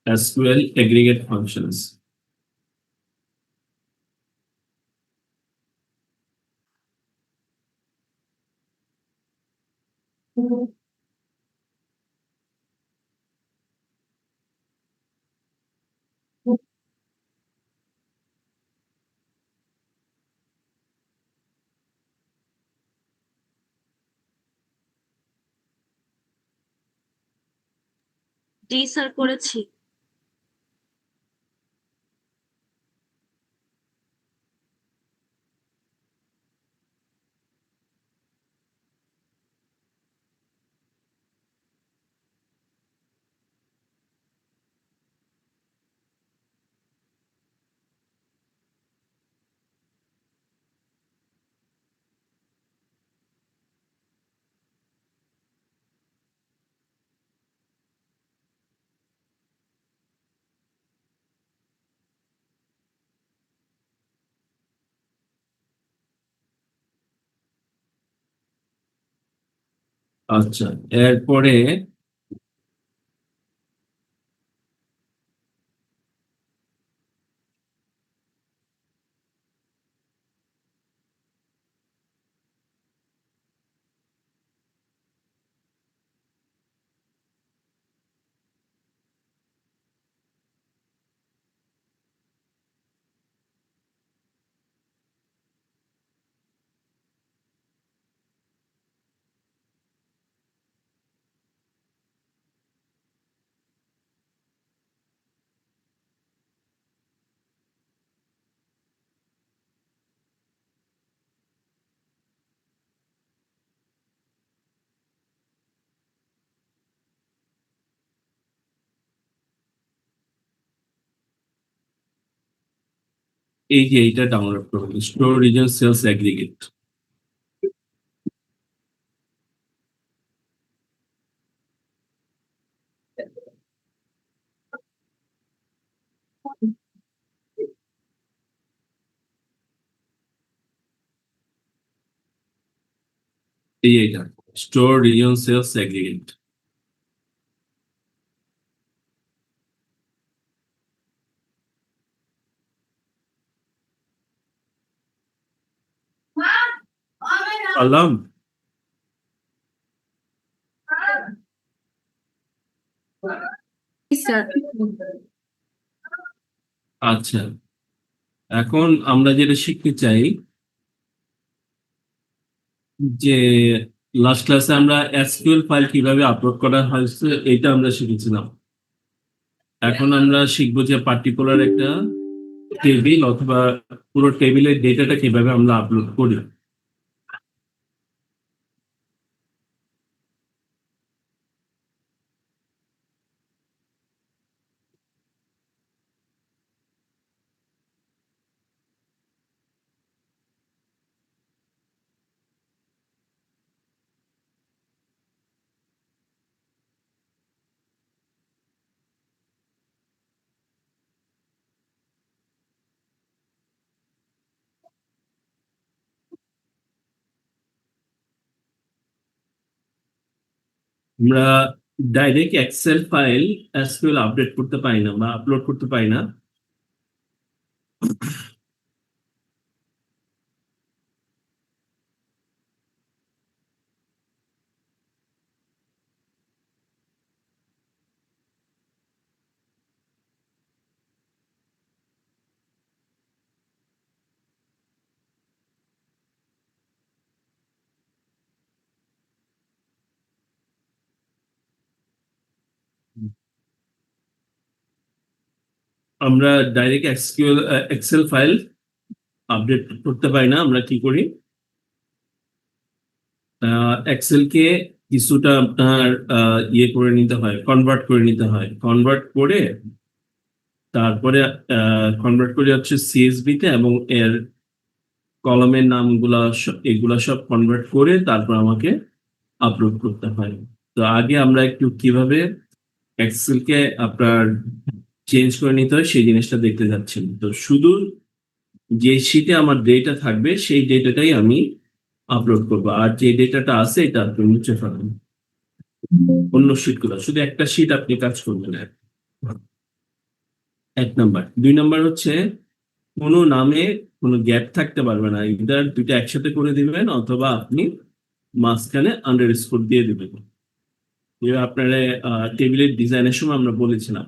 SQL aggregate functions. জি sir, করেছি। আচ্ছা, এরপরে এই যে এইটা ডাউনলোড করুন, স্টোর রিজন সেলস অ্যাগ্রিগেট। এই এইটা স্টোর রিজন সেলস অ্যাগ্রিগেট। পারলাম? স্যার, আচ্ছা, এখন আমরা যেটা শিখতে চাই যে লাস্ট ক্লাসে আমরা এসকিউএল ফাইল কিভাবে আপলোড করা হয়েছে এটা আমরা শিখেছিলাম। এখন আমরা শিখবো যে পার্টিকুলার একটা টেবিল অথবা পুরো টেবিলের ডেটাটা কিভাবে আমরা আপলোড করি। আমরা direct Excel file SQL update করতে পারি না বা আপলোড করতে পারি না। আমরা ডাইরেক্ট এক্সেল ফাইল আপডেট করতে পারি না। আমরা কি করি, এক্সেলকে কিছুটা আপনার ইয়ে করে নিতে হয়, কনভার্ট করে নিতে হয়। কনভার্ট করে তারপরে কনভার্ট করে হচ্ছে সিএসভি তে, এবং এর কলমের নামগুলা এগুলা সব কনভার্ট করে তারপর আমাকে আপলোড করতে হয়। তো আগে আমরা একটু কিভাবে এক্সেলকে আপনার চেঞ্জ করে নিতে হয় সেই জিনিসটা দেখতে যাচ্ছি। তো শুধু যে শীটে আমার ডেটা থাকবে সেই ডেটাটাই আমি আপলোড করবো, আর যে ডেটাটা আছে এটা আপনি মুছে ফেলেন। অন্য শীট গুলো শুধু একটা শীট আপনি কাজ করবেন। এক নাম্বার। 2 নাম্বার হচ্ছে কোনো নামে কোনো গ্যাপ থাকতে পারবে না, ইদার দুইটা একসাথে করে দিবেন অথবা আপনি মাঝখানে আন্ডারস্কোর দিয়ে দিবেন। যেটা আপনার টেবিলের ডিজাইনের সময় আমরা বলেছিলাম।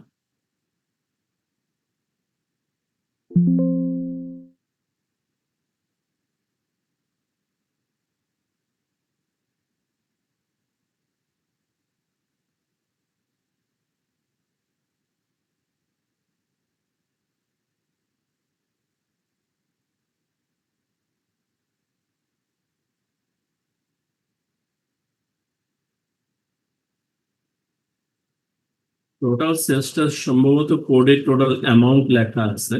টোটাল সেলসটা সম্ভবত কোডে টোটাল অ্যামাউন্ট লেখা আছে,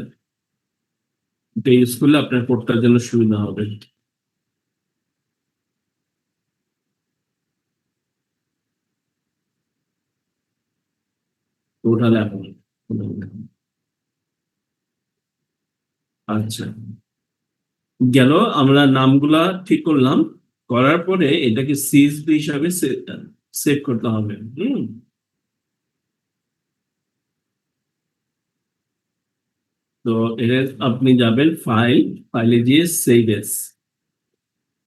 এটা ইউজ করলে আপনার কোডটার জন্য সুবিধা হবে। Total amount. আচ্ছা, গেল। আমরা নামগুলা ঠিক করলাম, করার পরে এটাকে সিএসভি হিসাবে সেভ করতে হবে। তো এটা আপনি যাবেন ফাইলে গিয়ে save S.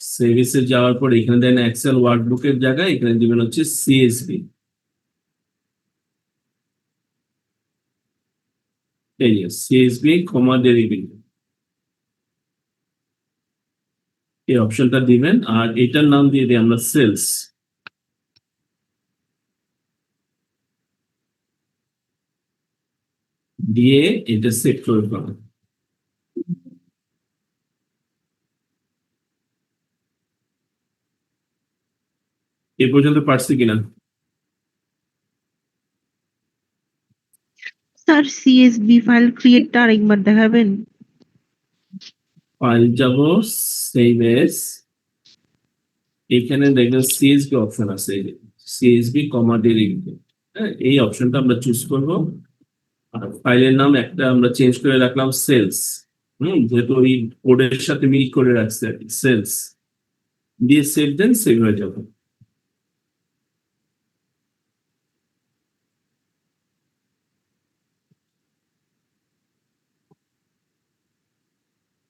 Save S A যাওয়ার পর এখানে দেন এক্সেল ওয়ার্কবুকের জায়গায় এখানে দিবেন হচ্ছে সিএসভি। এই যে সিএসভি কমা ডেরিভেটিভ, এই অপশনটা দিবেন আর এটার নাম দিয়ে দিই আমরা সেলস। দিয়ে এটা সেভ করে পাবেন। এ পর্যন্ত পারছি কিনা? স্যার সিএসভি ফাইল ক্রিয়েটটা আরেকবার দেখাবেন? ফাইল যাব, সেভ এস, এখানে দেখবেন সিএসভি অপশন আছে, সিএসভি কমা ডেরিভেটিভ। হ্যাঁ, এই অপশনটা আমরা চুজ করব। আর ফাইলের নাম একটা আমরা চেঞ্জ করে রাখলাম সেলস। যেহেতু ওই কোডের সাথে মিল করে রাখছে আর কি, সেলস দিয়ে সেভ দেন, সেভ হয়ে যাবে।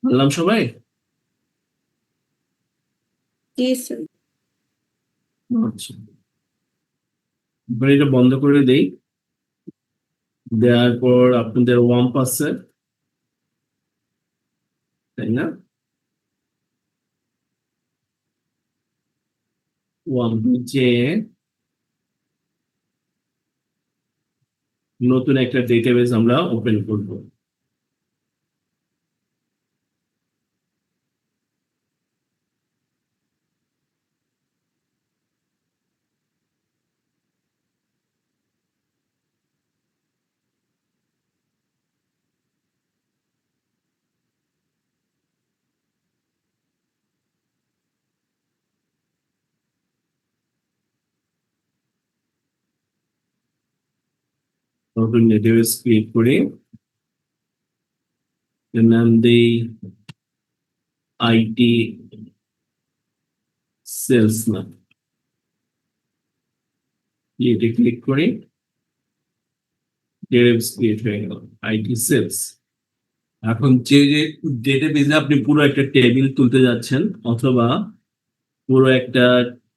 বললাম সবাই? আচ্ছা, এবার এটা বন্ধ করে দেই। দেওয়ার পর আপনাদের ওয়াম্প আছে, তাই না? ওয়াম্প যে নতুন একটা ডেটাবেস আমরা ওপেন করব। নতুন ডেটাবেস ক্রিয়েট করে এর নাম দেই আইটি সেলস নাম। এটা ক্লিক করে ডেটাবেস ক্রিয়েট হয়ে গেল আইটি সেলস। এখন যে ডেটাবেসে আপনি পুরো একটা টেবিল তুলতে যাচ্ছেন অথবা পুরো একটা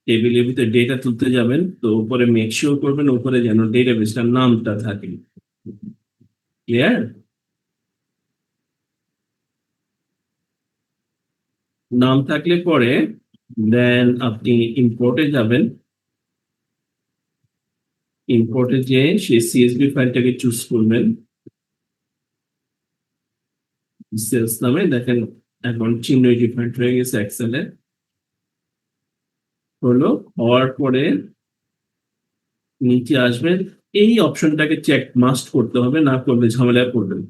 টেবিলের ভিতরে ডেটা তুলতে যাবেন, তো উপরে মেক শিওর করবেন উপরে যেন ডেটাবেসটার নামটা থাকে। ক্লিয়ার? নাম থাকলে পরে দেন আপনি ইম্পোর্টে যাবেন। ইম্পোর্টে যে সেই সিএসভি ফাইলটাকে চুজ করবেন, সেলস নামে। দেখেন এখন চিহ্ন ডিফারেন্ট হয়ে গেছে এক্সেলে। হলো, হওয়ার পরে নিচে আসবেন, এই অপশনটাকে চেক মাস্ট করতে হবে, না করলে ঝামেলায় পড়বেন।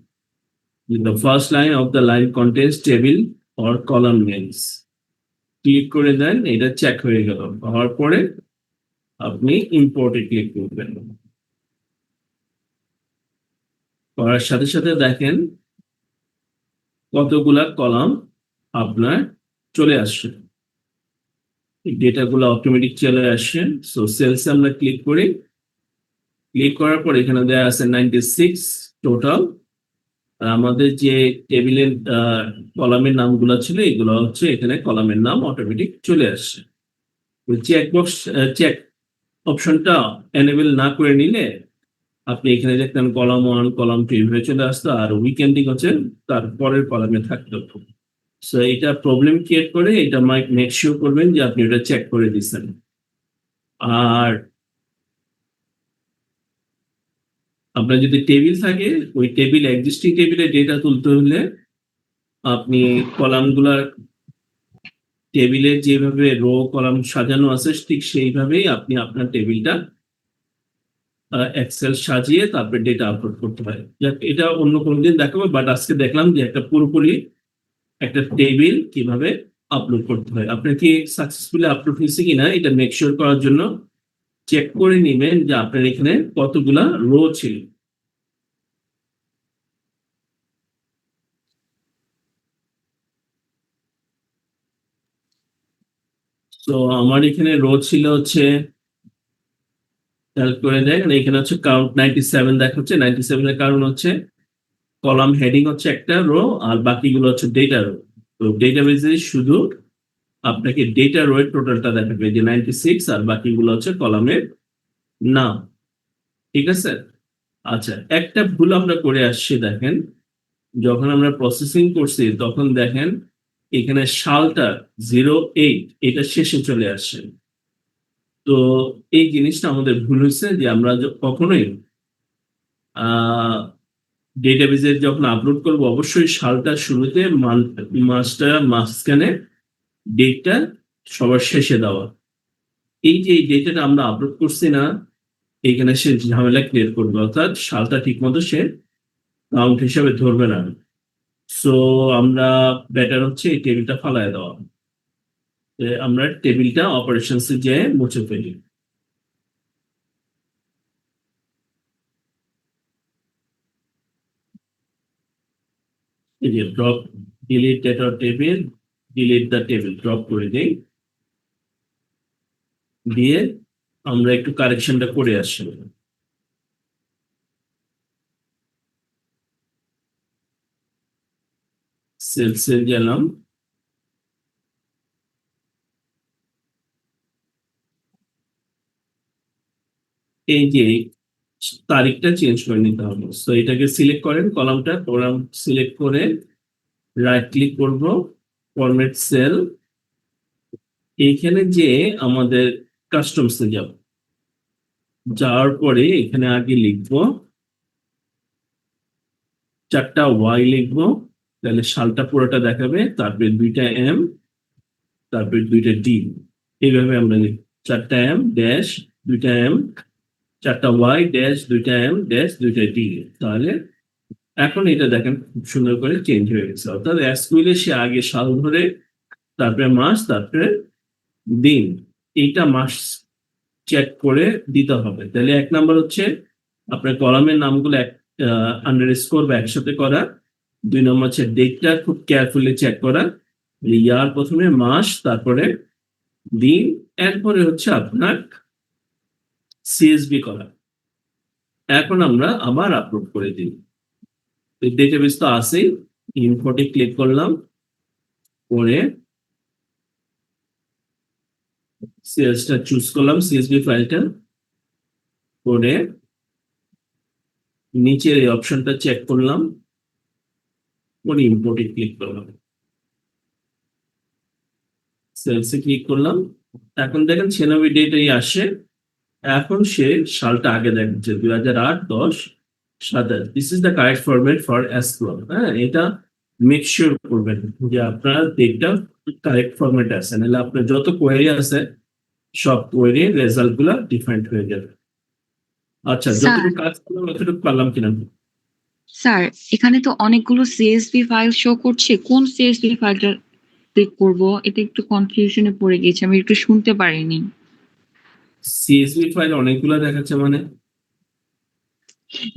The first line of the line contents table or column names. Click করে দেন, এটা চেক হয়ে গেল। হওয়ার পরে আপনি ইম্পোর্টে ক্লিক করবেন। করার সাথে সাথে দেখেন কতগুলা কলাম আপনার চলে আসছে, ডেটাগুলো অটোমেটিক চলে আসছে। সো সেলসে আমরা ক্লিক করি, ক্লিক করার পর এখানে দেওয়া আছে 96 টোটাল আর আমাদের যে টেবিলের কলামের নামগুলো ছিল এগুলো হচ্ছে এখানে কলামের নাম অটোমেটিক চলে আসছে। চেকবক্স চেক অপশনটা এনেবল না করে নিলে আপনি এখানে দেখতেন কলাম 1 কলাম 2 এইভাবে চলে আসতো, আর উইকেন্ডিং হচ্ছে তার পরের কলামে থাকতো। সো এটা প্রবলেম ক্রিয়েট করে, এটা মেক শিওর করবেন যে আপনি এটা চেক করে দিচ্ছেন। আর আপনার যদি টেবিল থাকে, ওই টেবিল এক্সিস্টিং টেবিলে ডেটা তুলতে হলে আপনি কলামগুলার টেবিলে যেভাবে রো কলাম সাজানো আছে ঠিক সেইভাবেই আপনি আপনার টেবিলটা এক্সেল সাজিয়ে তারপরে ডেটা আপলোড করতে হয়। এটা অন্য কোনো দিন দেখাবো, বাট আজকে দেখলাম যে একটা পুরোপুরি একটা টেবিল কিভাবে আপলোড করতে হয়। আপনার কি সাকসেসফুলি আপলোড হয়েছে কিনা এটা মেক শিওর করার জন্য চেক করে নেবেন যে আপনার এখানে কতগুলা রো ছিল। তো আমার এখানে রো ছিল হচ্ছে, খেয়াল করে দেখেন এখানে হচ্ছে কাউন্ট 97 দেখাচ্ছে। 97 এর কারণ হচ্ছে কলাম হেডিং হচ্ছে একটা রো আর বাকিগুলো হচ্ছে ডেটা রো। তো ডেটাবেজে শুধু আপনাকে ডেটা রো এর টোটালটা দেখাবে যে 96, আর বাকিগুলো হচ্ছে কলামের নাম। ঠিক আছে? আচ্ছা, একটা ভুল আমরা করে আসছি। দেখেন যখন আমরা প্রসেসিং করছি তখন দেখেন এখানে সালটা 08 এটা শেষে চলে আসছে। তো এই জিনিসটা আমাদের ভুল হয়েছে যে আমরা কখনোই ডেটাবেজে যখন আপলোড করব অবশ্যই সালটা শুরুতে, মাসটা মাঝখানে, ডেটটা সবার শেষে দেওয়া। এই যে এই ডেটাটা আমরা আপলোড করছি না, এখানে সে ঝামেলা ক্রিয়েট করবে, অর্থাৎ সালটা ঠিক মতো সে কাউন্ট হিসাবে ধরবে না। সো আমরা বেটার হচ্ছে এই টেবিলটা ফালায় দেওয়া। আমরা টেবিলটা অপারেশনসে যেয়ে মুছে ফেলি। এই যে drop delete data table, delete the table drop করে দেই, দিয়ে আমরা একটু কারেকশনটা করে আসি। সেলসে গেলাম, এই যে তারিখটা চেঞ্জ করে নিতে হবে। তো এটাকে সিলেক্ট করেন, কলামটা কলাম সিলেক্ট করে রাইট ক্লিক করব, ফরম্যাট সেল। এইখানে যে আমাদের কাস্টমসে যাব, যাওয়ার পরে এখানে আগে লিখবো 4টা ওয়াই লিখবো, তাহলে সালটা পুরোটা দেখাবে, তারপরে 2টা এম, তারপরে 2টা ডি। এইভাবে আমরা 4টা এম ড্যাশ 2টা এম, 4টা ওয়াই ড্যাশ 2টা এম ড্যাশ 2টা ডি। তাহলে এখন এটা দেখেন খুব সুন্দর করে চেঞ্জ হয়ে গেছে। অর্থাৎ এসকিউএল সে আগে সাল ধরে, তারপরে মাস, তারপরে দিন, এইটা মাস চেক করে দিতে হবে। তাহলে 1 নাম্বার হচ্ছে আপনার কলামের নামগুলো আন্ডারস্কোর বা একসাথে করা। 2 নম্বর হচ্ছে ডেটটা খুব কেয়ারফুলি চেক করা, ইয়ার প্রথমে, মাস, তারপরে দিন, এরপরে হচ্ছে আপনার সিএসবি করা। এখন আমরা আবার আপলোড করে দিই। ডেটাবেস তো আছেই, ইম্পোর্টে ক্লিক করলাম, করে সিএসটা চুজ করলাম, সিএসবি ফাইলটা, করে নিচের এই অপশনটা চেক করলাম, করে ইম্পোর্টে ক্লিক করলাম, সেলসে ক্লিক করলাম। এখন দেখেন 96 ডেটাই আসে। এখন সে সালটা আগে দেখাচ্ছে 2008-10-27। This is the correct format for SQL. হ্যাঁ, এটা মেক শিওর করবেন যে আপনার ডেটটা কারেক্ট ফরম্যাটে আছে, নাহলে আপনার যত কোয়েরি আছে সব কোয়েরির রেজাল্ট গুলা ডিফারেন্ট হয়ে যাবে। আচ্ছা, স্যার যতটুকু কাজ করলাম ততটুকু পারলাম কিনা? স্যার এখানে তো অনেকগুলো সিএসভি ফাইল শো করছে, কোন সিএসভি ফাইলটা ক্লিক করব? এটা একটু কনফিউশনে পড়ে গেছি, আমি একটু শুনতে পারিনি। সিএসভি ফাইল অনেকগুলো দেখাচ্ছে মানে?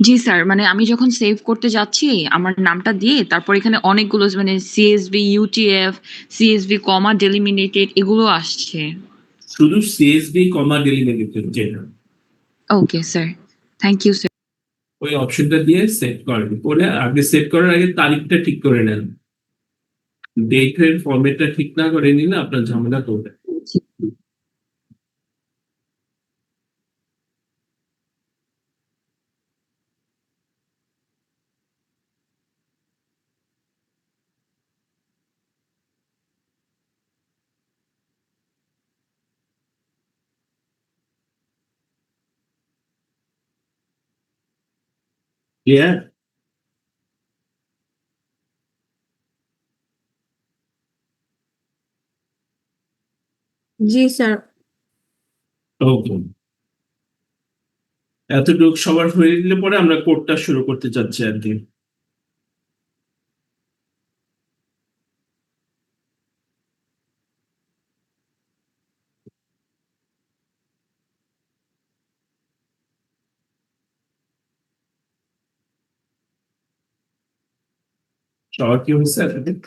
জি স্যার, মানে আমি যখন সেভ করতে যাচ্ছি আমার নামটা দিয়ে তারপর এখানে অনেকগুলো মানে CSV, UTF, CSV comma delimited এগুলো আসছে। শুধু সিএসভি কমা ডেলিমিটেড যেটা। Okay sir, thank you sir. ওই অপশনটা দিয়ে সেট করেন, করে আগে সেট করার আগে তারিখটা ঠিক করে নেন। ডেটের ফরম্যাটটা ঠিক না করে নিলে আপনার ঝামেলা করবে। ক্লিয়ার? জি স্যার। ওকে, এতটুকু সবার হয়ে গেলে পরে আমরা কোডটা শুরু করতে চাচ্ছি আর কি। সবার কি হয়েছে এতদিন?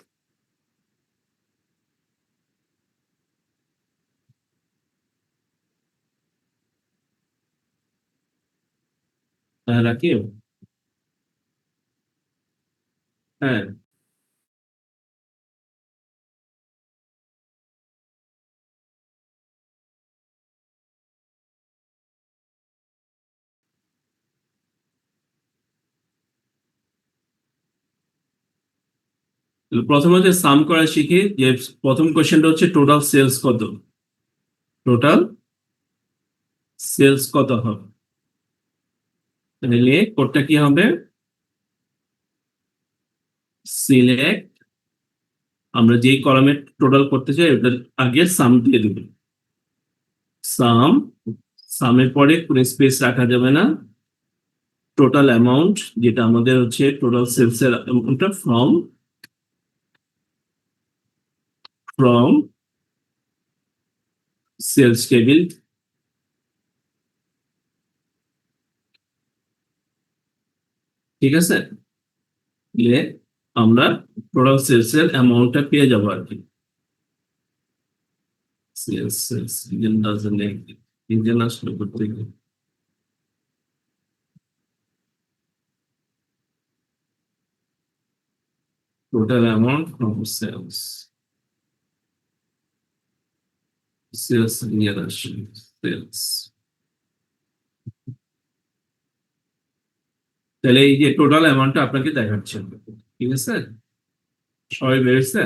হ্যাঁ রাকিব, হ্যাঁ প্রথমত সাম করা শিখি, যে প্রথম কোশ্চেনটা হচ্ছে টোটাল সেলস কত, টোটাল সেলস কত হবে। তাহলে কোডটা কি হবে, সিলেক্ট, আমরা যেই কলামে টোটাল করতে চাই ওটার আগে সাম দিয়ে দেব, সাম, সামের পরে কোনো স্পেস রাখা যাবে না, টোটাল অ্যামাউন্ট যেটা আমাদের হচ্ছে টোটাল সেলস এর অ্যামাউন্টটা ফ্রম ফ্রম সেলস টেবিল, ঠিক আছে? দিলে আমরা টোটাল সেলস এর অ্যামাউন্টটা পেয়ে যাবো আর কি। Sales sales region doesn't region আসলে করতে গেলে total amount from sales, sales নিয়ে আসি, সেলস। তাহলে এই যে টোটাল অ্যামাউন্টটা আপনাকে দেখাচ্ছে, ঠিক আছে? সবাই বেরোচ্ছে?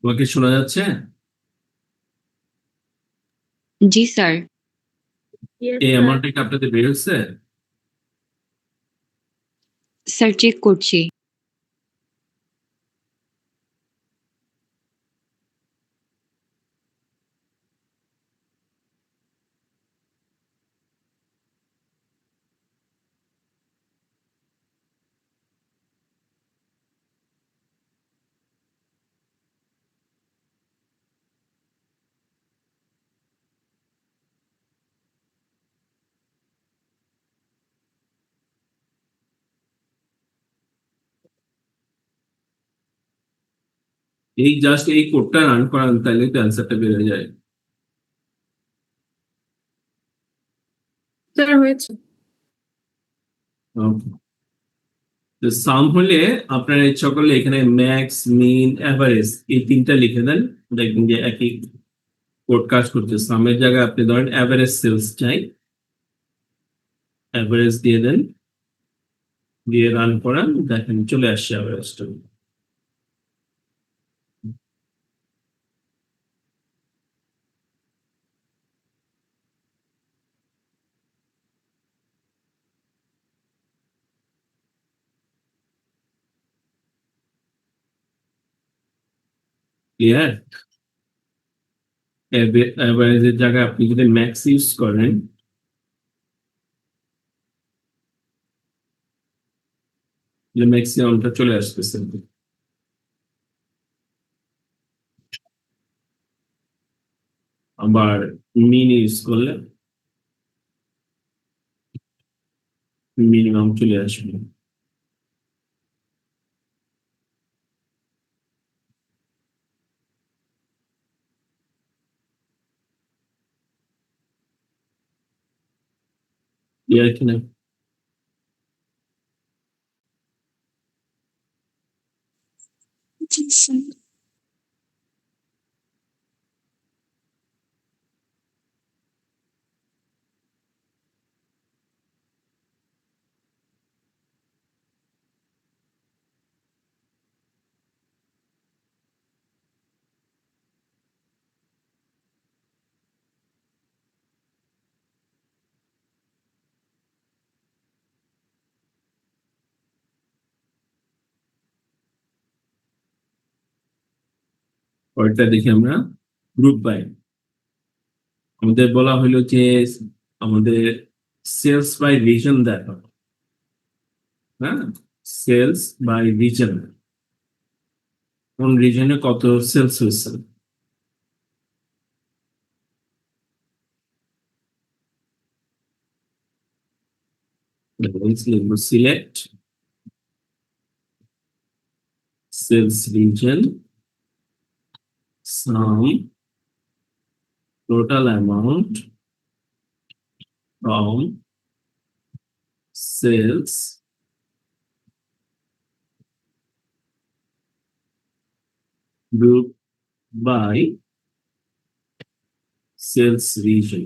তোমাকে শোনা যাচ্ছে? জি স্যার। Yes, এই sir. অ্যামাউন্টটা কি আপনাদের বেরোচ্ছে? স্যার চেক করছি। এই জাস্ট এই কোডটা রান করান, তাহলে তো অ্যান্সারটা বেড়ে যায়। স্যার হয়েছে। সাম হলে আপনার ইচ্ছা করলে এখানে ম্যাক্স, মিন, অ্যাভারেজ এই তিনটা লিখে দেন, দেখবেন যে একই কোড কাজ করছে। সামের জায়গায় আপনি ধরেন অ্যাভারেজ সেলস চাই, অ্যাভারেজ দিয়ে দেন, দিয়ে রান করান, দেখেন চলে আসছে অ্যাভারেজটা। ক্লিয়ার? অ্যাভারেজের জায়গায় আপনি যদি ম্যাক্স ইউজ করেন ম্যাক্সিমামটা চলে আসতেছে। আবার মিন ইউজ করলে মিনিমাম চলে আসবে। ক্লিয়ার কিনা? জি স্যার। পরেরটা দেখি আমরা, গ্রুপ বাই। আমাদের বলা হলো যে আমাদের সেলস বাই রিজন দেখো, হ্যাঁ, সেলস বাই রিজন, কোন রিজনে কত সেলস হয়েছে। Select sales region, sum total amount from sales group by sales region.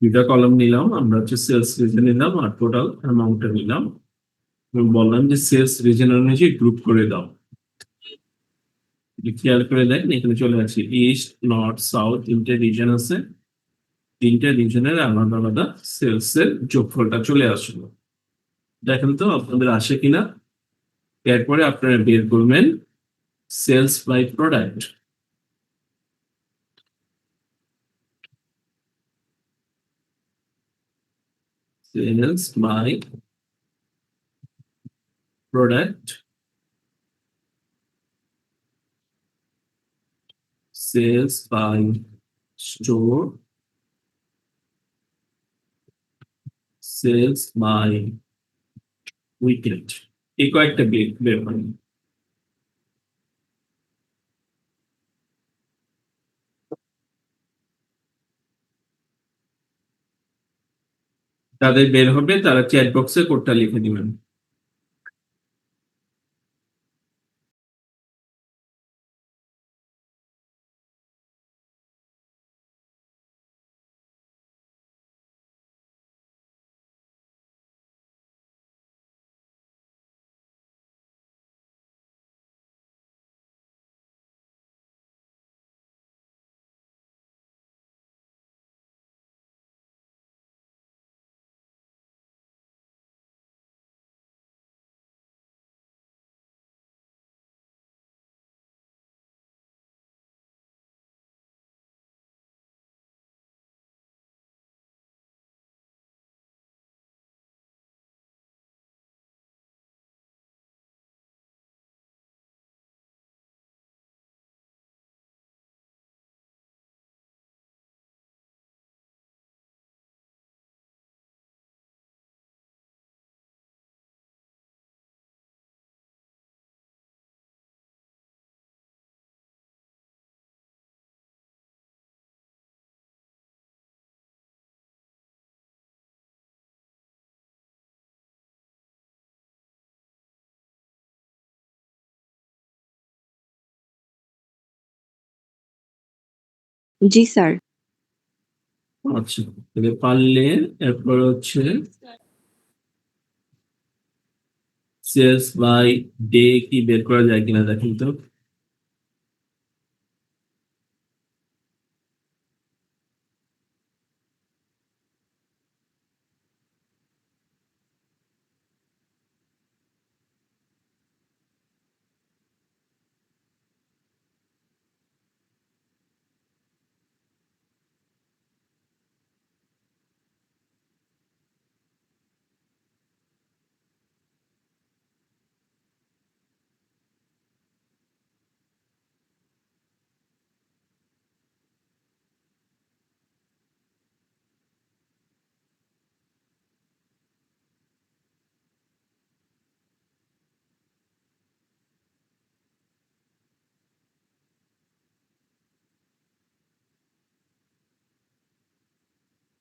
দুইটা কলম নিলাম আমরা, হচ্ছে সেলস রিজন নিলাম আর টোটাল অ্যামাউন্টটা নিলাম, এবং বললাম যে সেলস রিজন অনুযায়ী গ্রুপ করে দাও। যদি খেয়াল করে দেখেন এখানে চলে আসছে ইস্ট, নর্থ, সাউথ, তিনটে রিজন আছে, তিনটে রিজনের আলাদা আলাদা সেলস এর যোগফলটা চলে আসলো। দেখেন তো আপনাদের আসে কিনা। এরপরে আপনারা বের করবেন sales by product. Sales by product, sales by store, sales by wicket. এই কয়েকটা বের করেন। তাদের বের হবে তারা চ্যাট বক্সে কোডটা লিখে দিবেন। জি স্যার। আচ্ছা, তাহলে পারলে এরপর হচ্ছে সেলস বাই ডে কি বের করা যায় কিনা দেখেন তো।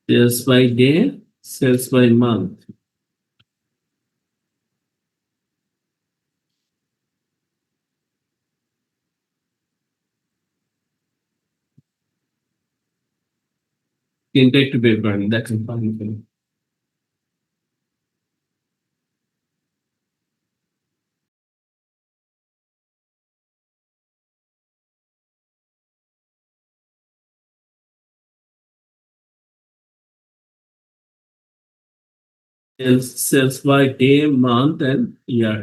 Sales by day, sales by month. তিনটা একটু বের করেন, দেখেন পারেন কিনা। Sales by day, month, and year.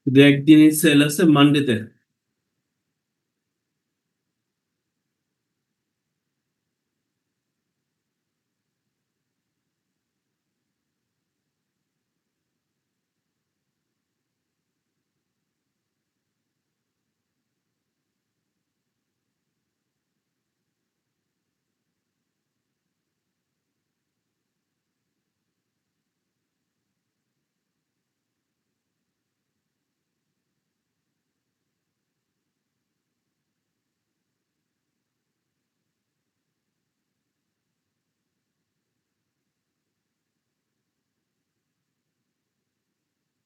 শুধু একদিনই সেল আছে মানডেতে।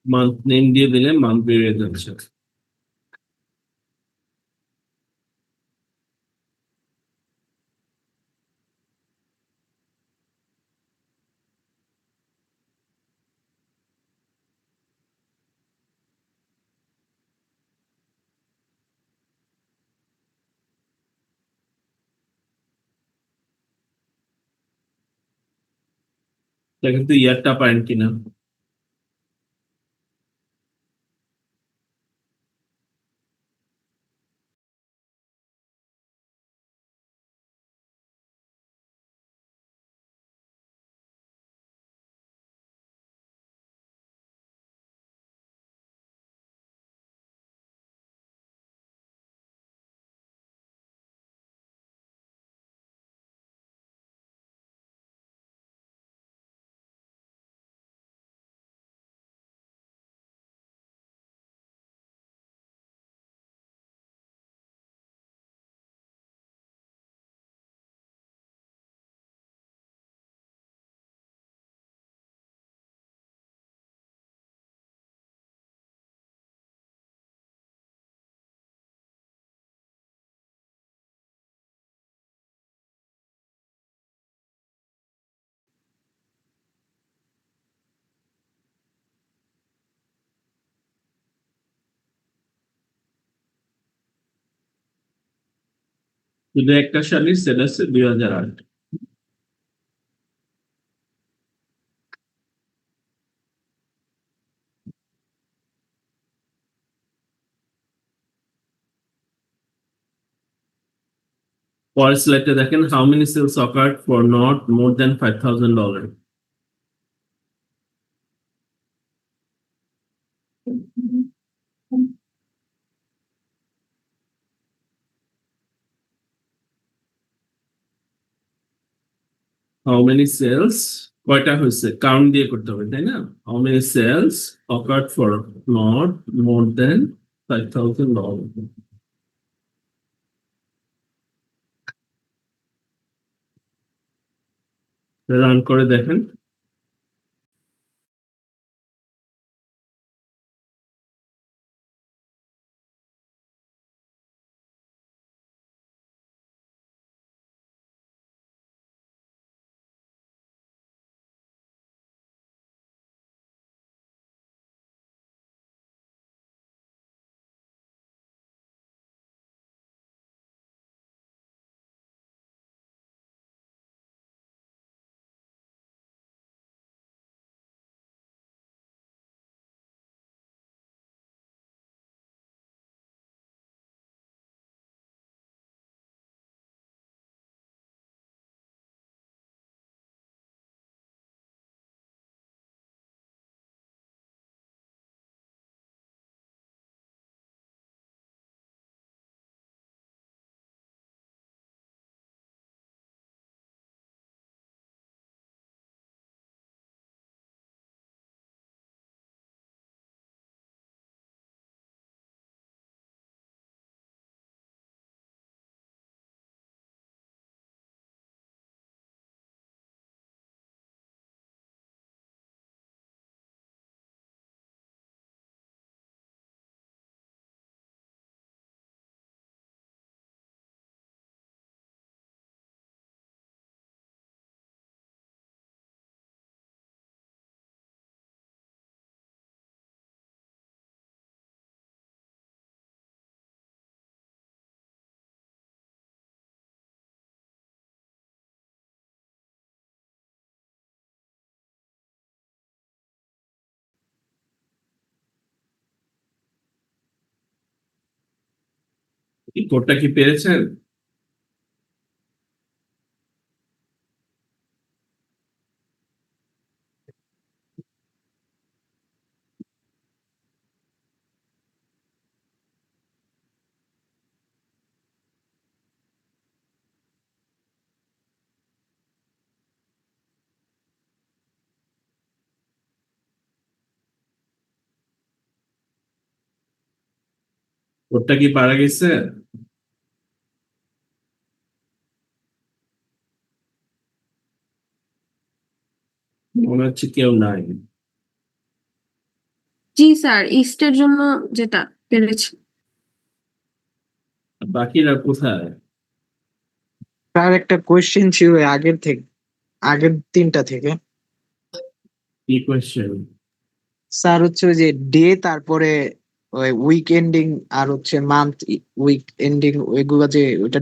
মান্থ নেম দিয়ে দিলে মান্থ বেরিয়ে যাচ্ছে। দেখেন তো ইয়ারটা পারেন কিনা। শুধু একটা শাড়ির সেল আছে 2008। পরের স্লাইডে দেখেন, how many sales occurred for not more than $5,000। How many sales কয়টা হয়েছে কাউন্ট দিয়ে করতে হবে তাই না how many sales occurred for not more than 5,000 dollar run করে দেখেন এই কোডটা কি পেরেছেন কোডটা কি পারা গেছে মনে হচ্ছে কেউ নাই জি স্যার ইস্টের জন্য যেটা পেরেছি বাকিরা কোথায় স্যার একটা কোয়েশ্চেন ছিল ওই আগের তিনটা থেকে। কি কোয়েশ্চেন স্যার হচ্ছে ওই যে ডে তারপরে ওই উইক এন্ডিং আর হচ্ছে মান্থ উইক এন্ডিং ওইগুলো যে ওইটা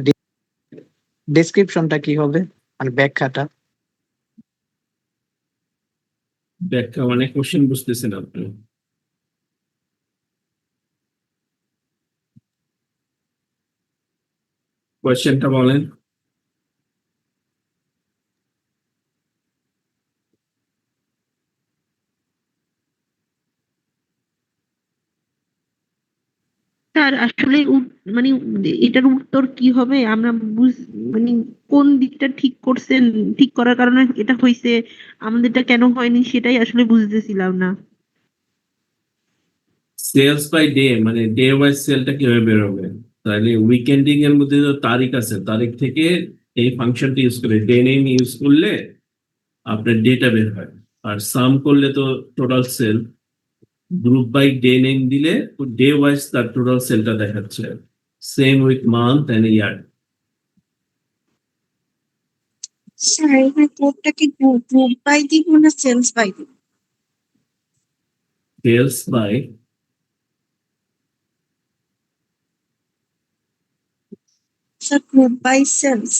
ডেসক্রিপশনটা কি হবে মানে ব্যাখ্যাটা। ব্যাখ্যা মানে কোশ্চেন বুঝতেছেন আপনি কোয়েশ্চেনটা বলেন স্যার আসলে মানে এটার উত্তর কি হবে আমরা মানে কোন দিকটা ঠিক করার কারণে এটা হয়েছে, আমাদেরটা কেন হয়নি সেটাই আসলে বুঝতেছিলাম না। সেলস বাই ডে মানে ডে ওয়াইজ সেলটা কিভাবে বেরোবে তাহলে উইকেন্ডিং এর মধ্যে তো তারিখ আছে তারিখ থেকে এই ফাংশনটি ইউজ করে ডে নেম ইউজ করলে আপনার ডেটা বের হয় আর সাম করলে তো total sale group by day name দিলে ডে ওয়াইজ তার টোটাল সেলটা দেখাচ্ছে same with month and year sir এখানে কোডটা কি গ্রুপ বাই দিব না সেলস বাই দিব? Sales by sir group by sales.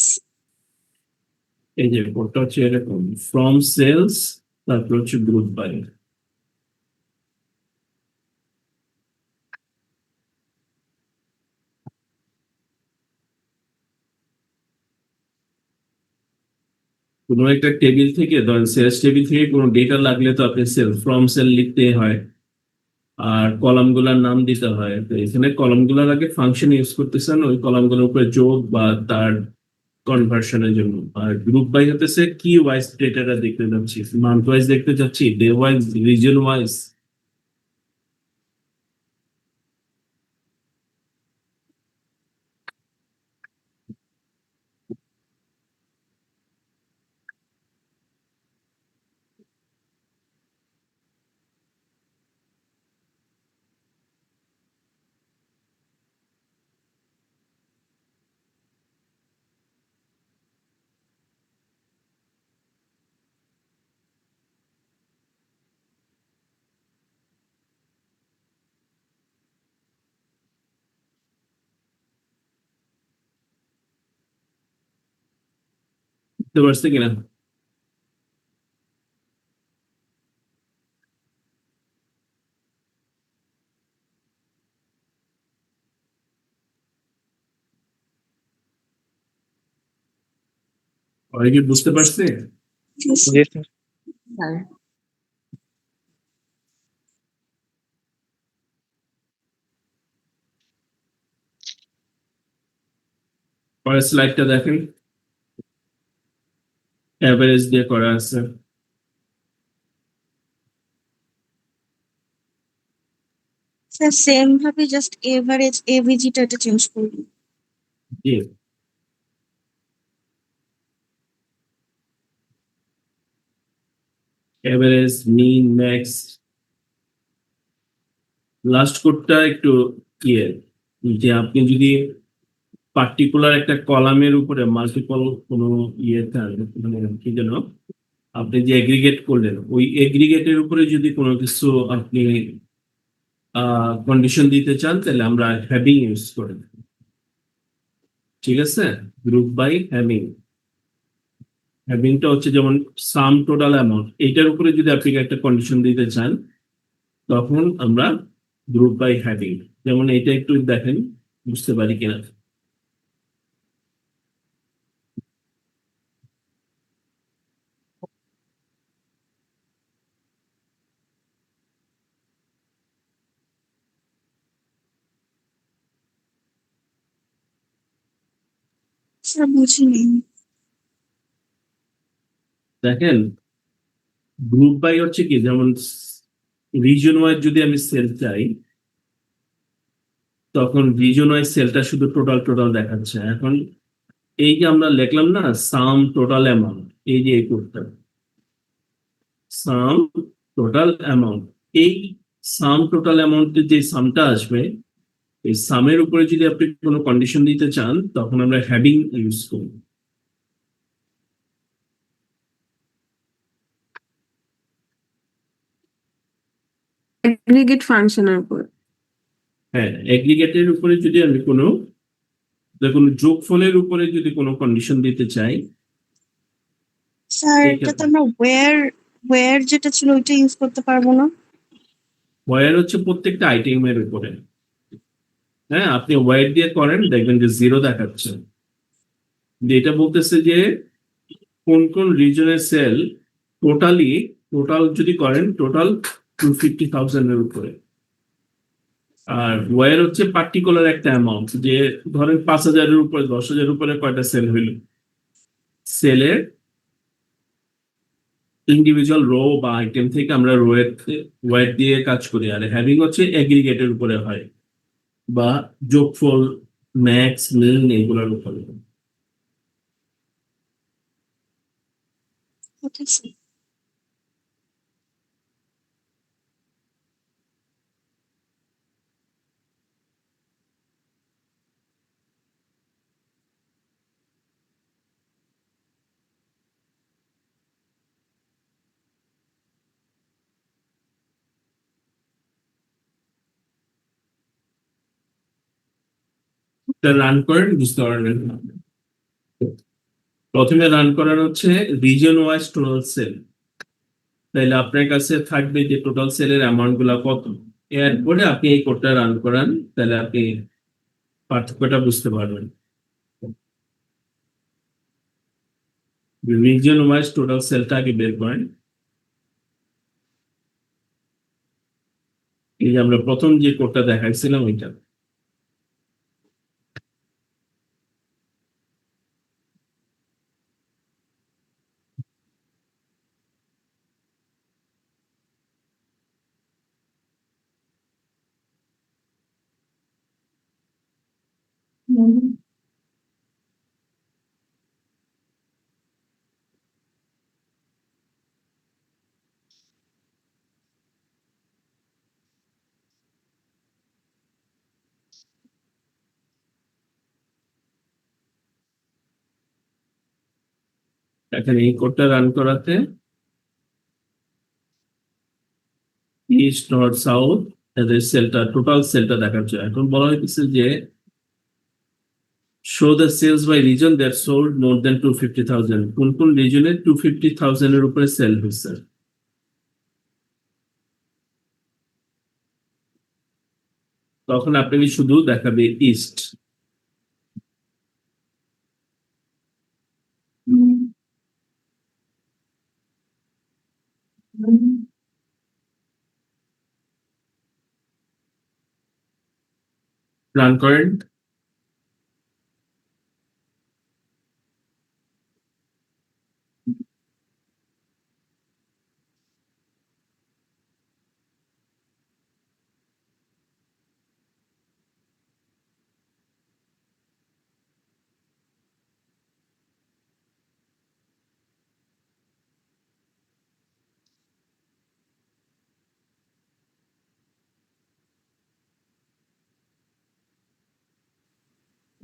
এই যে কোডটা হচ্ছে এরকম ফ্রম সেলস তারপর হচ্ছে গ্রুপ বাই কোনো একটা টেবিল থেকে ধরেন সেলস টেবিল থেকে কোনো ডেটা লাগলে তো আপনি সেল ফ্রম সেল লিখতে হয় আর কলাম গুলার নাম দিতে হয় তো এখানে কলাম গুলার আগে ফাংশন ইউজ করতেছেন ওই কলাম গুলোর উপরে যোগ বা তার কনভার্সনের জন্য। আর গ্রুপ বাই হতেছে কি ওয়াইজ ডেটাটা দেখতে যাচ্ছি, মান্থ ওয়াইজ দেখতে যাচ্ছি, ডে ওয়াইজ, রিজন ওয়াইজ। বুঝতে পারছি কিনা? সবাই কি বুঝতে পারছে? জি স্যার। স্যার পরের স্লাইডটা দেখেন, অ্যাভারেজ দিয়ে করা আছে। স্যার সেম ভাবে জাস্ট এভারেজ এভিজিটা এটা চেঞ্জ করবো। জি, অ্যাভারেজ, মিন, ম্যাক্স। লাস্ট কোডটা একটু ইয়ে, যে আপনি যদি পার্টিকুলার একটা কলামের উপরে মাল্টিপল কোনো ইয়ে থাকে, মানে কি যেন, আপনি যে এগ্রিগেট করলেন, ওই এগ্রিগেটের উপরে যদি কোনো কিছু আপনি কন্ডিশন দিতে চান, তাহলে আমরা হ্যাভিং ইউজ করি। ঠিক আছে, গ্রুপ বাই হ্যাভিং। হ্যাভিংটা হচ্ছে যেমন সাম টোটাল অ্যামাউন্ট, এইটার উপরে যদি আপনি একটা কন্ডিশন দিতে চান, তখন আমরা গ্রুপ বাই হ্যাভিং। যেমন এটা একটু দেখেন, বুঝতে পারি কিনা। স্যার বুঝিনি। দেখেন, গ্রুপ বাই হচ্ছে কি, যেমন রিজন ওয়াইজ যদি আমি সেল চাই, তখন রিজন ওয়াইজ সেলটা শুধু টোটাল টোটাল দেখাচ্ছে। এখন এই যে আমরা লিখলাম না সাম টোটাল অ্যামাউন্ট, এই যে এই কোডটা সাম টোটাল অ্যামাউন্ট, এই সাম টোটাল অ্যামাউন্টের যে সামটা আসবে, এই সামের উপরে যদি আপনি কোনো কন্ডিশন দিতে চান, তখন আমরা হ্যাভিং ইউজ করি। এগ্রিগেট ফাংশনের উপর। হ্যাঁ, এগ্রিগেটের উপরে যদি আমি কোনো দেখুন যোগফলের উপরে যদি কোনো কন্ডিশন দিতে চাই, স্যার এই এটা তো ক্ষেত্রে আমরা ওয়্যার যেটা ছিল ওইটা ইউজ করতে পারবো না। ওয়্যার হচ্ছে প্রত্যেকটা আইটেমের উপরে। হ্যাঁ, আপনি ওয়্যার দিয়ে করেন, দেখবেন যে জিরো দেখাচ্ছে। যে এটা বলতেছে যে কোন কোন রিজনের সেল টোটাল যদি করেন, টোটাল 250,000 এর উপরে। আর ওয়্যার হচ্ছে পার্টিকুলার একটা অ্যামাউন্ট, যে ধরেন 5,000-এর উপরে, 10,000-এর উপরে কয়টা সেল হইল, সেলের ইন্ডিভিজুয়াল রো বা আইটেম থেকে আমরা ওয়্যার দিয়ে কাজ করি। আর হ্যাভিং হচ্ছে এগ্রিগেটের উপরে হয়, বা যোগফল, ম্যাক্স, মিন, এগুলোর উপরে। Okay sir. রান করেন, বুঝতে পারবেন। প্রথমে রান করার হচ্ছে রিজন ওয়াইজ টোটাল সেল, তাহলে আপনার কাছে থাকবে যে টোটাল সেলের অ্যামাউন্ট গুলা কত। এরপরে আপনি এই কোডটা রান করান, তাহলে আপনি পার্থক্যটা বুঝতে পারবেন। রিজন ওয়াইজ টোটাল সেলটা আগে বের করেন। এই যে আমরা প্রথম যে কোডটা দেখাইছিলাম ওইটা। এখন এই কোডটা রান করাতে ইস্ট নর্থ সাউথ এদের সেলটা টোটাল সেলটা দেখাচ্ছে। এখন বলা হয়েছে যে show the sales by reason that sold more than 250,000, কোন কোন রিজনে 250,000 এর উপরে সেল হয়েছে। তখন আপনাকে শুধু দেখাবে ইস্ট। রান করেন।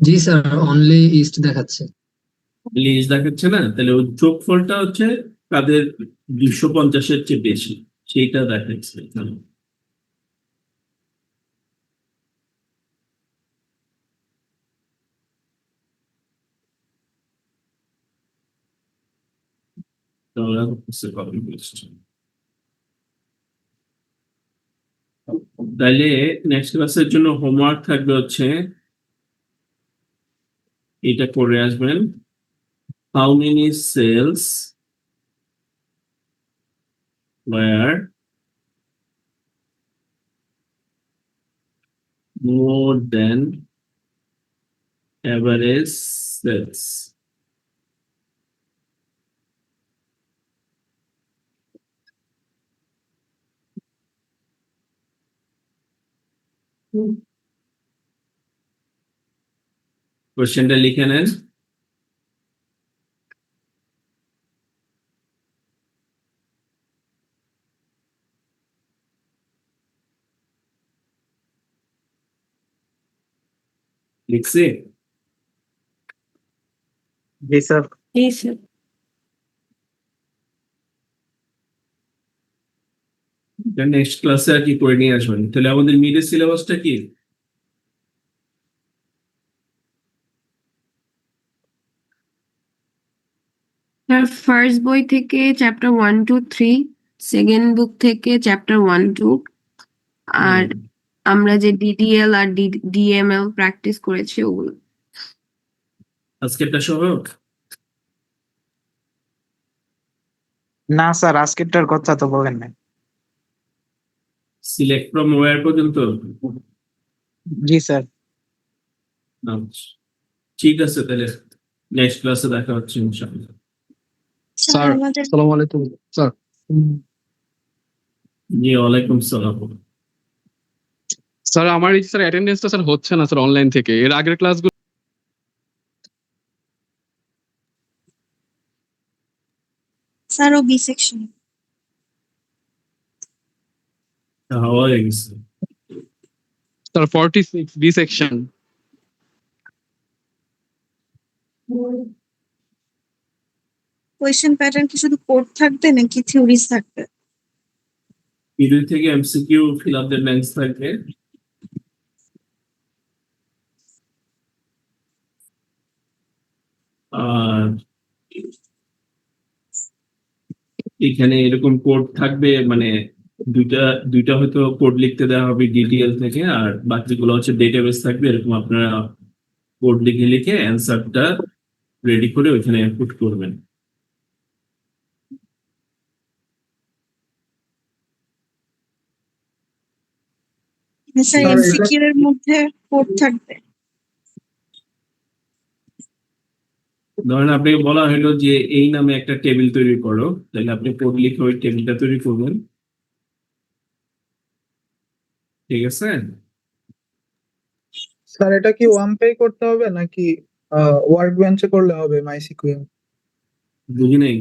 জি স্যার, অনলি ইস্ট দেখাচ্ছে। লিস্ট দেখাচ্ছে না, তাহলে ওই যোগফলটা হচ্ছে তাদের 250-এর চেয়ে বেশি, সেইটা দেখাচ্ছে এখানে। তাহলে নেক্সট ক্লাসের জন্য হোমওয়ার্ক থাকবে হচ্ছে এটা করে আসবেন, how many sales were more than average sales. কোশ্চেনটা লিখে নেন। লিখছি। জি স্যার। জি স্যার। নেক্সট ক্লাসে আর কি করে নিয়ে আসবেন। তাহলে আমাদের মিডের সিলেবাসটা কি? স্যার ফার্স্ট বই থেকে চ্যাপ্টার 1 to 3, সেকেন্ড বুক থেকে চ্যাপ্টার 1 2, আর আমরা যে ডিডিএল আর ডিএমএল প্র্যাকটিস করেছি ওগুলো। আজকেরটা সহ? না স্যার, আজকেরটার কথা তো বলেন না। সিলেক্ট ফ্রম ওয়্যার পর্যন্ত? জি স্যার। আচ্ছা, ঠিক আছে, তাহলে নেক্সট ক্লাসে দেখা হচ্ছে ইনশাআল্লাহ। স্যার আমাদের আসসালামু আলাইকুম স্যার। জি, ওয়ালাইকুম সালাম। স্যার আমার এই স্যার অ্যাটেন্ডেন্সটা স্যার হচ্ছে না স্যার অনলাইন থেকে, এর আগের ক্লাসগুলো। স্যার ও বি সেকশন হয়ে গেছে। Sir 46 B section. Question pattern কি শুধু কোড থাকবে নাকি থিওরিজ থাকবে? পিডিএফ থেকে MCQ fill up the blanks থাকবে। আর এখানে এরকম কোড থাকবে, মানে দুইটা দুইটা হয়তো কোড লিখতে দেওয়া হবে ডিটিএল থেকে, আর বাকিগুলো হচ্ছে ডেটাবেস থাকবে। এরকম আপনারা কোড লিখে লিখে অ্যান্সারটা রেডি করে ওইখানে পুট করবেন। স্যার স্যার, এমসিকিউ এর মধ্যে কোড থাকবে? ধরেন আপনাকে বলা হলো যে এই নামে একটা টেবিল তৈরি করো, তাহলে আপনি কোড লিখে ওই টেবিলটা তৈরি করবেন। ঠিক আছে? স্যার এটা কি ওয়ান পে করতে হবে নাকি ওয়ার্ক বেঞ্চে করলে হবে মাইসিকিউএল? বুঝি নাই।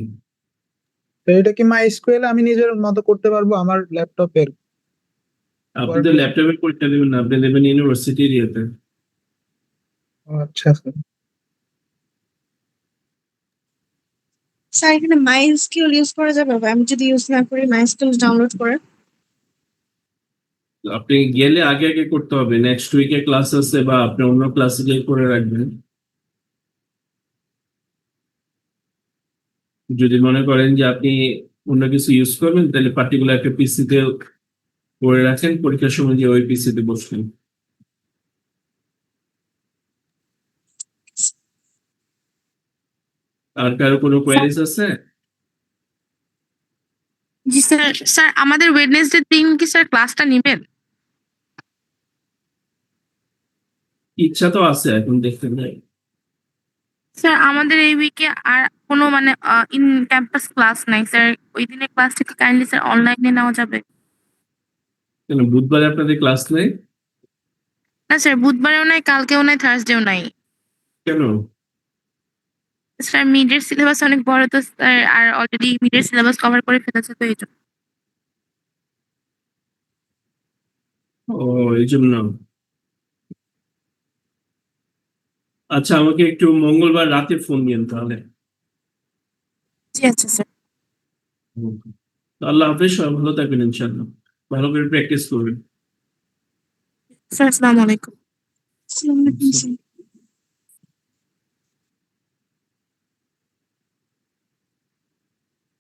তো এটা কি মাইসিকিউএল আমি নিজের মতো করতে পারবো আমার ল্যাপটপের? আপনি তো ল্যাপটপে পরীক্ষা দেবেন না, আপনি দেবেন ইউনিভার্সিটির ইয়েতে। আচ্ছা স্যার। স্যার এখানে মাইস্কিল ইউজ করা যাবে বা আমি যদি ইউজ না করি মাইস্কিল ডাউনলোড করে? আপনি গেলে আগে আগে করতে হবে, নেক্সট উইকে ক্লাস আছে বা আপনি অন্য ক্লাসে গিয়ে করে রাখবেন। যদি মনে করেন যে আপনি অন্য কিছু ইউজ করবেন তাহলে পার্টিকুলার একটা পিসিতে করে রাখেন, পরীক্ষার সময় যে ওই পিসিতে বসবেন। আর কারো কোনো কোয়ারিজ আছে? জি স্যার। স্যার আমাদের ওয়েডনেসডে দিন কি স্যার ক্লাসটা নেবেন? ইচ্ছা তো আছে, এখন দেখতে নাই। স্যার আমাদের এই উইকে আর কোনো মানে ইন ক্যাম্পাস ক্লাস নাই স্যার। ওই দিনের ক্লাসটা কি কাইন্ডলি স্যার অনলাইনে নেওয়া যাবে? কেন বুধবারে আপনাদের ক্লাস নেই? না স্যার, বুধবারেও নাই, কালকেও নাই, থার্সডেও নাই। কেন? স্যার মিডের সিলেবাস অনেক বড় তো স্যার, আর অলরেডি মিডের সিলেবাস কভার করে ফেলেছে তো এই জন্য। ও, এই জন্য। আচ্ছা, আমাকে একটু মঙ্গলবার রাতে ফোন দিন তাহলে। জি আচ্ছা স্যার। আল্লাহ হাফেজ, সবাই ভালো থাকবেন ইনশাআল্লাহ। ভালো করে প্র্যাকটিস করবেন। স্যার আসসালামু আলাইকুম। আসসালামু আলাইকুম স্যার।